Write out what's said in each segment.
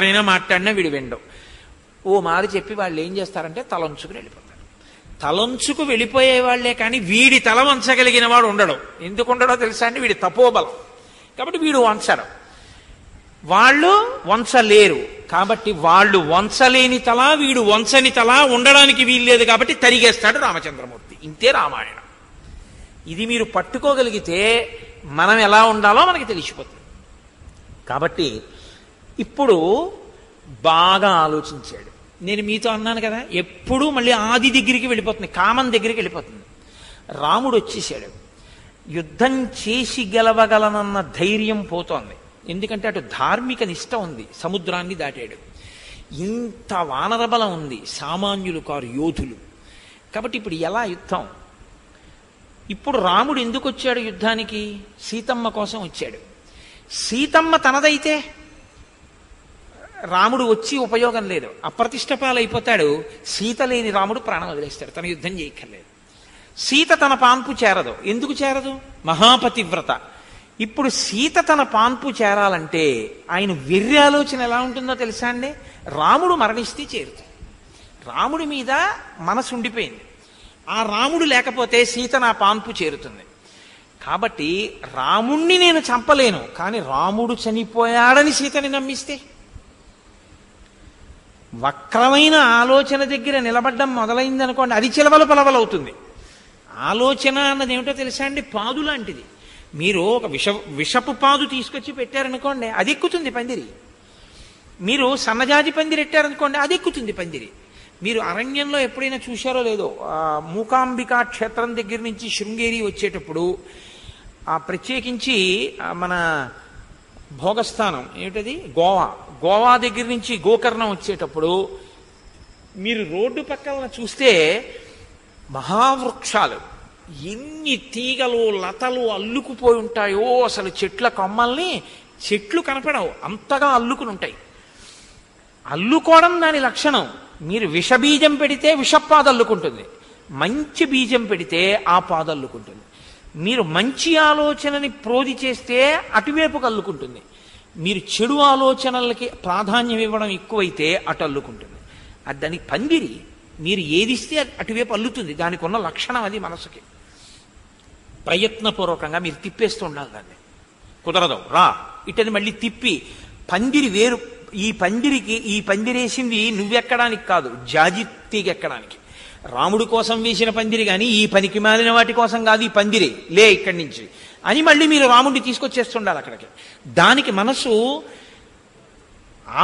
ఎవరైనా మాట్లాడినా వీడు వినడం. ఓ మాది చెప్పి వాళ్ళు ఏం చేస్తారంటే తలంచుకుని వెళ్ళిపోతారు. తలంచుకు వెళ్ళిపోయే వాళ్లే కానీ వీడి తల వంచగలిగిన వాడు ఉండడం. ఎందుకు ఉండడో తెలుసా అండి? వీడి తపోబలం. కాబట్టి వీడు వంచడం, వాళ్ళు వంచలేరు. కాబట్టి వాళ్ళు వంచలేని తల, వీడు వంచని తల ఉండడానికి వీల్లేదు. కాబట్టి తరిగేస్తాడు రామచంద్రమూర్తి. ఇంతే రామాయణం. ఇది మీరు పట్టుకోగలిగితే మనం ఎలా ఉండాలో మనకి తెలిసిపోతుంది. కాబట్టి ఇప్పుడు బాగా ఆలోచించాడు. నేను మీతో అన్నాను కదా, ఎప్పుడూ మళ్ళీ ఆది దగ్గరికి వెళ్ళిపోతుంది, కామన్ దగ్గరికి వెళ్ళిపోతుంది. రాముడు వచ్చేసాడు. యుద్ధం చేసి గెలవగలనన్న ధైర్యం పోతోంది. ఎందుకంటే అటు ధార్మిక నిష్ట ఉంది, సముద్రాన్ని దాటాడు. ఇంత వానరబలం ఉంది, సామాన్యులు కారు, యోధులు. కాబట్టి ఇప్పుడు ఎలా యుద్ధం? ఇప్పుడు రాముడు ఎందుకు వచ్చాడు యుద్ధానికి? సీతమ్మ కోసం వచ్చాడు. సీతమ్మ తనదైతే రాముడు వచ్చి ఉపయోగం లేదు, అప్రతిష్టపాలైపోతాడు. సీత లేని రాముడు ప్రాణం వదిలేస్తాడు, తన యుద్ధం చేయక్కర్లేదు. సీత తన పాన్పు చేరదు. ఎందుకు చేరదు? మహాపతివ్రత. ఇప్పుడు సీత తన పాన్పు చేరాలంటే ఆయన వెర్రి ఆలోచన ఎలా ఉంటుందో తెలుసా అండి? రాముడు మరణిస్తే చేరుతుంది. రాముడి మీద మనసు ఉండిపోయింది. ఆ రాముడు లేకపోతే సీత నా పాన్పు చేరుతుంది. కాబట్టి రాముణ్ణి నేను చంపలేను, కానీ రాముడు చనిపోయాడని సీతని నమ్మిస్తే, వక్రమైన ఆలోచన దగ్గర నిలబడ్డం మొదలైందనుకోండి, అది చిలవల పలవలవుతుంది. ఆలోచన అన్నది ఏమిటో తెలుసా అండి? పాదు లాంటిది. మీరు ఒక విషపు పాదు తీసుకొచ్చి పెట్టారనుకోండి, అది ఎక్కుతుంది పందిరి. మీరు సన్నజాజి పందిరి పెట్టారనుకోండి, అది ఎక్కుతుంది పందిరి. మీరు అరణ్యంలో ఎప్పుడైనా చూశారో లేదో, మూకాంబికా క్షేత్రం దగ్గర నుంచి శృంగేరి వచ్చేటప్పుడు ప్రత్యేకించి మన భోగస్థానం ఏమిటది, గోవా దగ్గర నుంచి గోకర్ణం వచ్చేటప్పుడు మీరు రోడ్డు పక్కన చూస్తే మహావృక్షాలు, ఎన్ని తీగలు లతలు అల్లుకుపోయి ఉంటాయో, అసలు చెట్ల కొమ్మల్ని చెట్లు కనపడవు, అంతగా అల్లుకుని ఉంటాయి. అల్లుకోవడం దాని లక్షణం. మీరు విషబీజం పెడితే విషపాదు అల్లుకుంటుంది, మంచి బీజం పెడితే ఆ పాదు అల్లుకుంటుంది. మీరు మంచి ఆలోచనని ప్రోది చేస్తే అటువైపుకు అల్లుకుంటుంది. మీరు చెడు ఆలోచనలకి ప్రాధాన్యం ఇవ్వడం ఎక్కువైతే అటు అల్లుకుంటుంది. అది దానికి పందిరి. మీరు ఏదిస్తే అటువైపు అల్లుతుంది. దానికి ఉన్న లక్షణం అది. మనసుకి ప్రయత్నపూర్వకంగా మీరు తిప్పేస్తూ ఉండాలి. దాన్ని కుదరదు, రా ఇటని మళ్ళీ తిప్పి పందిరి వేరు. ఈ పందిరేసింది నువ్వెక్కడానికి కాదు, జాజితీగెక్కడానికి. రాముడి కోసం వేసిన పందిరి కానీ ఈ పనికి మాలిన వాటి కోసం కాదు. ఈ పందిరి లే ఇక్కడి నుంచి అని మళ్ళీ మీరు రాముడిని తీసుకొచ్చేస్తుండాలి అక్కడికి. దానికి మనసు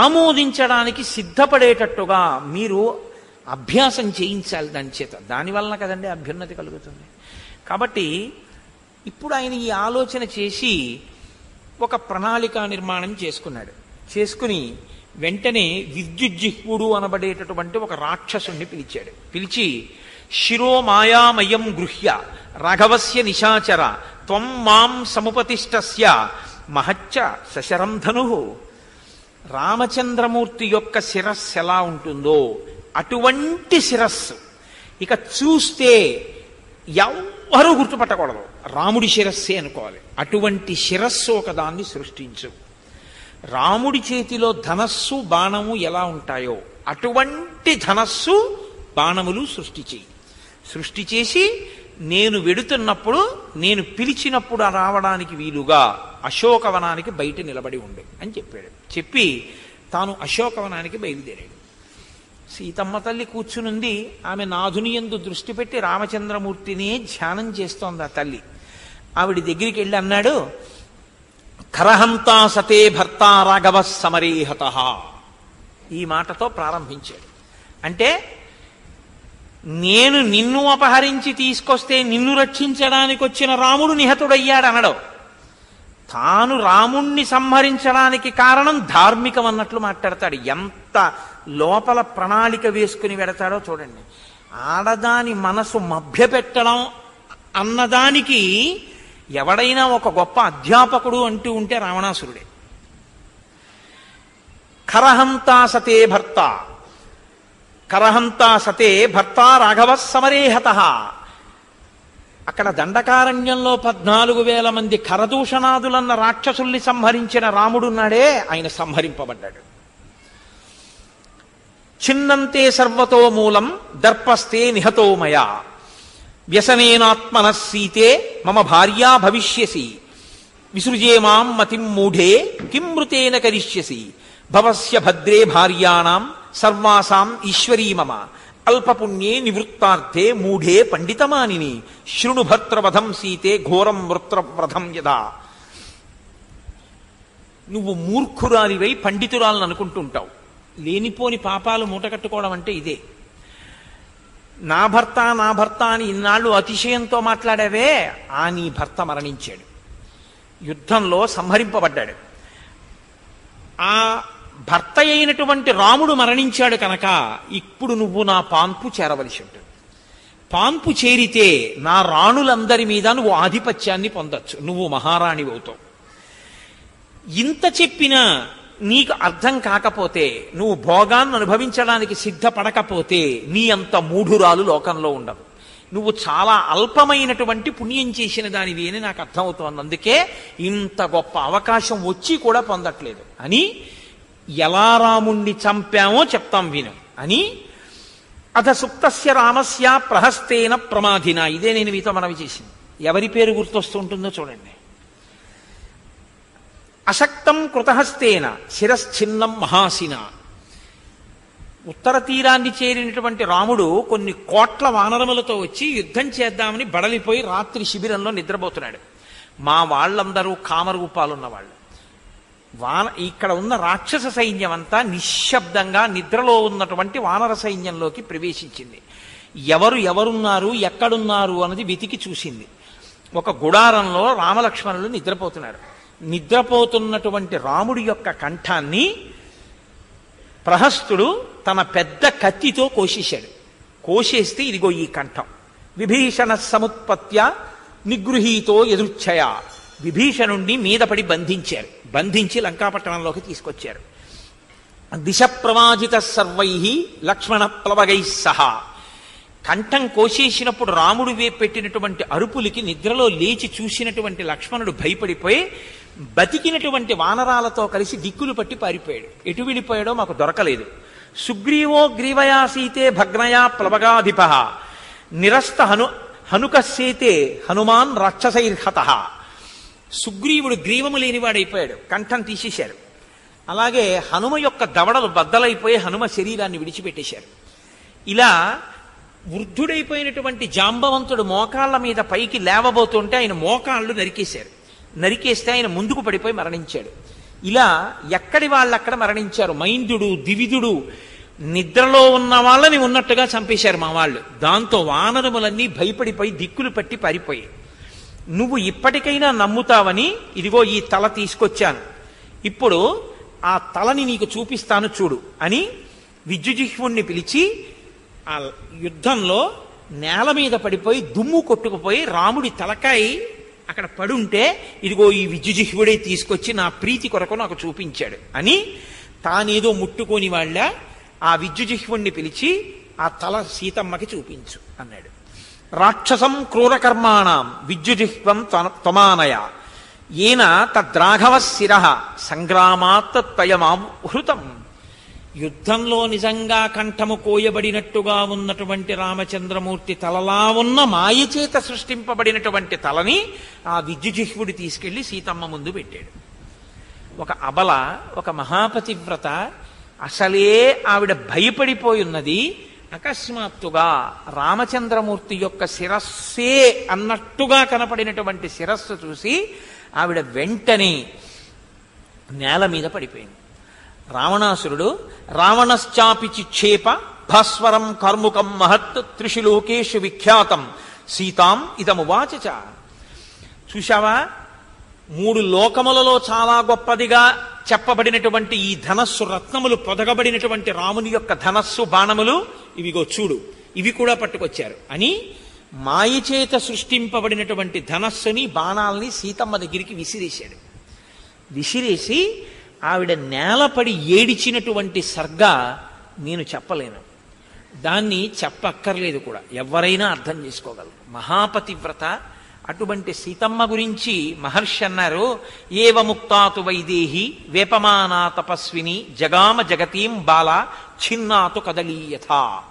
ఆమోదించడానికి సిద్ధపడేటట్టుగా మీరు అభ్యాసం చేయించాలి దాని చేత. దానివలన కదండి అభ్యున్నతి కలుగుతుంది. కాబట్టి ఇప్పుడు ఆయన ఈ ఆలోచన చేసి ఒక ప్రణాళికా నిర్మాణం చేసుకున్నాడు. చేసుకుని వెంటనే విద్యుజ్జిహ్వుడు అనబడేటటువంటి ఒక రాక్షసుణ్ణి పిలిచాడు. పిలిచి, శిరో మాయామయం గృహ్య రాఘవస్య నిశాచర త్వం మాం సముపతిష్టస్య మహచ్చ సశరం ధను. రామచంద్రమూర్తి యొక్క శిరస్సు ఎలా ఉంటుందో అటువంటి శిరస్సు ఇక చూస్తే ఎవ్వరూ గుర్తుపట్టకూడదు, రాముడి శిరస్సే అనుకోవాలి. అటువంటి శిరస్సు ఒకదాన్ని సృష్టించు. రాముడి చేతిలో ధనస్సు బాణము ఎలా ఉంటాయో అటువంటి ధనస్సు బాణములు సృష్టి చేయి. సృష్టి చేసి నేను వెడుతున్నప్పుడు, నేను పిలిచినప్పుడు రావడానికి వీలుగా అశోకవనానికి బయట నిలబడి ఉండు అని చెప్పాడు. చెప్పి తాను అశోకవనానికి బయలుదేరాడు. సీతమ్మ తల్లి కూర్చునుంది. ఆమె నాథుని యందు దృష్టి పెట్టి రామచంద్రమూర్తిని ధ్యానం చేస్తోంది ఆ తల్లి. ఆవిడ దగ్గరికి వెళ్ళి అన్నాడు, కరహంతా సతే భర్త రాఘవ సమరేహత. ఈ మాటతో ప్రారంభించాడు. అంటే నేను నిన్ను అపహరించి తీసుకొస్తే నిన్ను రక్షించడానికి వచ్చిన రాముడు నిహతుడయ్యాడు అనడం. తాను రాముణ్ణి సంహరించడానికి కారణం ధార్మికం అన్నట్లు మాట్లాడతాడు. ఎంత లోపల ప్రణాళిక వేసుకుని వెడతాడో చూడండి. ఆడదాని మనసు మభ్యపెట్టడం అన్నదానికి ఎవడైనా ఒక గొప్ప అధ్యాపకుడు అంటూ ఉంటే రావణాసురుడే. కరహంతా సతే భర్త, కరహంతా సతే భర్త రాఘవ సమరేహత. అక్కడ దండకారణ్యంలో 14,000 మంది కరదూషణాదులన్న రాక్షసుల్ని సంహరించిన రాముడున్నాడే, ఆయన సంహరింపబడ్డాడు. చిన్నంతే సర్వతో మూలం దర్పస్తే నిహతోమయా వ్యసనేనాత్మన సీతే మమ భార్యా భవిష్యసి విసృజే మాం మతిం మూఢే కిం మృతేన కరిష్యసి భవస్య భద్రే భార్యాణం సర్వాసాం ఈశ్వరీ మమ అల్పపుణ్యే నివృత్తార్థే మూఢే పండితమానిని శృణు భర్తృవధం సీతే ఘోరం వృత్రవ్రధం యదా. నువ్వు మూర్ఖురాలివై పండితురాలను అనుకుంటుంటావు. లేనిపోని పాపాలు మూటకట్టుకోవడం అంటే ఇదే. నా భర్త అని ఇన్నాళ్ళు అతిశయంతో మాట్లాడావే, ఆ నీ భర్త మరణించాడు, యుద్ధంలో సంహరింపబడ్డాడు. ఆ భర్త అయినటువంటి రాముడు మరణించాడు కనుక ఇప్పుడు నువ్వు నా పాన్పు చేరవలసి ఉంటుంది. పాన్పు చేరితే నా రాణులందరి మీద నువ్వు ఆధిపత్యాన్ని పొందొచ్చు, నువ్వు మహారాణి అవుతావు. ఇంత చెప్పినా నీకు అర్థం కాకపోతే, నువ్వు భోగాన్ని అనుభవించడానికి సిద్ధపడకపోతే నీ అంత మూఢురాలు లోకంలో ఉండదు. నువ్వు చాలా అల్పమైనటువంటి పుణ్యం చేసిన దానివి అని నాకు అర్థమవుతోంది. అందుకే ఇంత గొప్ప అవకాశం వచ్చి కూడా పొందట్లేదు అని, ఎలా రాముణ్ణి చంపామో చెప్తాం విను అని. అథ సుప్తస్య రామస్య ప్రహస్తేన ప్రమాధిన. ఇదే నేను మీతో మనవి చేసింది. ఎవరి పేరు గుర్తొస్తుంటుందో చూడండి. అశక్తం కృతహస్తేన శిరశ్చిన్నం మహాసిన. ఉత్తర తీరాన్ని చేరినటువంటి రాముడు కొన్ని కోట్ల వానరములతో వచ్చి యుద్ధం చేద్దామని బడలిపోయి రాత్రి శిబిరంలో నిద్రపోతున్నాడు. మా వాళ్ళందరూ కామరూపాలున్నవాళ్ళు. ఇక్కడ ఉన్న రాక్షస సైన్యం అంతా నిశ్శబ్దంగా నిద్రలో ఉన్నటువంటి వానర సైన్యంలోకి ప్రవేశించింది. ఎవరున్నారు ఎక్కడున్నారు అన్నది వెతికి చూసింది. ఒక గుడారంలో రామలక్ష్మణులు నిద్రపోతున్నారు. నిద్రపోతున్నటువంటి రాముడి యొక్క కంఠాన్ని ప్రహస్తుడు తన పెద్ద కత్తితో కోసేశాడు. కోసేస్తే ఇదిగో ఈ కంఠం. విభీషణ సముత్పత్య నిగృహీతో ఎదుర్ఛయ. విభీషణుణ్ణి మీద పడి బంధించారు. బంధించి లంకాపట్టణంలోకి తీసుకొచ్చారు. దిశ ప్రమాజిత సర్వై లక్ష్మణ ప్లవగై సహా. కంఠం కోసేసినప్పుడు రాముడు పెట్టినటువంటి అరుపులకి నిద్రలో లేచి చూసినటువంటి లక్ష్మణుడు భయపడిపోయి బతికినటువంటి వానరాలతో కలిసి దిక్కులు పట్టి పారిపోయాడు. ఎటు వెళ్ళిపోయాడో మాకు దొరకలేదు. సుగ్రీవో గ్రీవయా సీతే భగ్నయా ప్లవగాధిప నిరస్త హనుకస్సేతే హనుమాన్ రాక్షసైర్హత. సుగ్రీవుడు గ్రీవము లేనివాడైపోయాడు, కంఠం తీసేశారు. అలాగే హనుమ యొక్క దవడలు బద్దలైపోయి హనుమ శరీరాన్ని విడిచిపెట్టేశారు. ఇలా వృద్ధుడైపోయినటువంటి జాంబవంతుడు మోకాళ్ళ మీద పైకి లేవబోతుంటే ఆయన మోకాళ్ళు నరికేశారు. నరికేస్తే ఆయన ముందుకు పడిపోయి మరణించాడు. ఇలా ఎక్కడి వాళ్ళక్కడ మరణించారు. మైందుడు, దివిదుడు నిద్రలో ఉన్న వాళ్ళని ఉన్నట్టుగా చంపేశారు మా వాళ్ళు. దాంతో వానరములన్నీ భయపడిపోయి దిక్కులు పట్టి పారిపోయి, నువ్వు ఇప్పటికైనా నమ్ముతావని ఇదిగో ఈ తల తీసుకొచ్చాను, ఇప్పుడు ఆ తలని నీకు చూపిస్తాను చూడు అని విద్యుజిహ్వుణ్ణి పిలిచి ఆ యుద్ధంలో నేల మీద పడిపోయి దుమ్ము కొట్టుకుపోయి రాముడి తలకాయ అక్కడ పడుంటే ఇదిగో ఈ విద్యుజిహ్వుడే తీసుకొచ్చి నా ప్రీతి కొరకు నాకు చూపించాడు అని తానేదో ముట్టుకోని వాళ్ళ ఆ విద్యుజిహ్వుణ్ణి పిలిచి ఆ తల సీతమ్మకి చూపించు అన్నాడు. రాక్షసం క్రూరకర్మాణం విద్యుజిహ్వం త్వమానయ ఏన తద్రాఘవ శిర సంగ్రామాత్ త్వయమాహృతం. యుద్ధంలో నిజంగా కంఠము కోయబడినట్టుగా ఉన్నటువంటి రామచంద్రమూర్తి తలలా ఉన్న మాయచేత సృష్టింపబడినటువంటి తలని ఆ విద్యుజిహ్వుడు తీసుకెళ్లి సీతమ్మ ముందు పెట్టాడు. ఒక అబల, ఒక మహాపతివ్రత, అసలే ఆవిడ భయపడిపోయి ఉన్నది. అకస్మాత్తుగా రామచంద్రమూర్తి యొక్క శిరస్సే అన్నట్టుగా కనపడినటువంటి శిరస్సు చూసి ఆవిడ వెంటనే నేల మీద పడిపోయింది. రావణాసురుడు రావణశ్చాపి చిక్షేప భాస్వరం కర్ముకం మహత్ త్రిషు లోకేషు విఖ్యాతం సీతాం ఇదమువాచ. చూశావా, 3 లోకములలో చాలా గొప్పదిగా చెప్పబడినటువంటి ఈ ధనస్సు, రత్నములు పొదగబడినటువంటి రాముని యొక్క ధనస్సు బాణములు ఇవిగో చూడు, ఇవి కూడా పట్టుకొచ్చారు అని మాయచేత సృష్టింపబడినటువంటి ధనస్సుని బాణాలని సీతమ్మ దగ్గరికి విసిరేశాడు. విసిరేసి ఆవిడ నేలపడి ఏడిచినటువంటి సర్గ నేను చెప్పలేను, దాన్ని చెప్పక్కర్లేదు కూడా, ఎవరైనా అర్థం చేసుకోగలరు. మహాపతివ్రత అటువంటి సీతమ్మ గురించి మహర్షి అన్నారు, ఏవ ముక్తాతు వైదేహి వేపమానా తపస్విని జగామ జగతీం బాల చిన్నాతు కదలీయథ.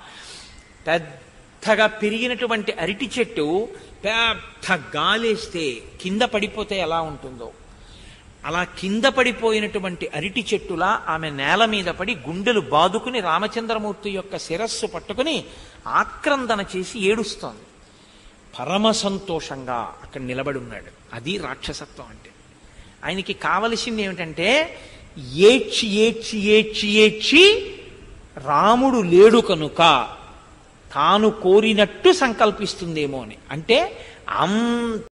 పెద్దగా పెరిగినటువంటి అరటి చెట్టు పెద్ద గాలేస్తే కింద పడిపోతే ఎలా ఉంటుందో అలా కింద పడిపోయినటువంటి అరటి చెట్టులా ఆమె నేల మీద పడి గుండెలు బాదుకుని రామచంద్రమూర్తి యొక్క శిరస్సు పట్టుకుని ఆక్రందన చేసి ఏడుస్తోంది. పరమ సంతోషంగా అక్కడ నిలబడి ఉన్నాడు. అది రాక్షసత్వం అంటే. ఆయనకి కావలసింది ఏమిటంటే ఏడ్చి ఏడ్చి ఏడ్చి ఏడ్చి రాముడు లేడు కనుక తాను కోరినట్టు సంకల్పిస్తుందేమో అని. అంటే అంత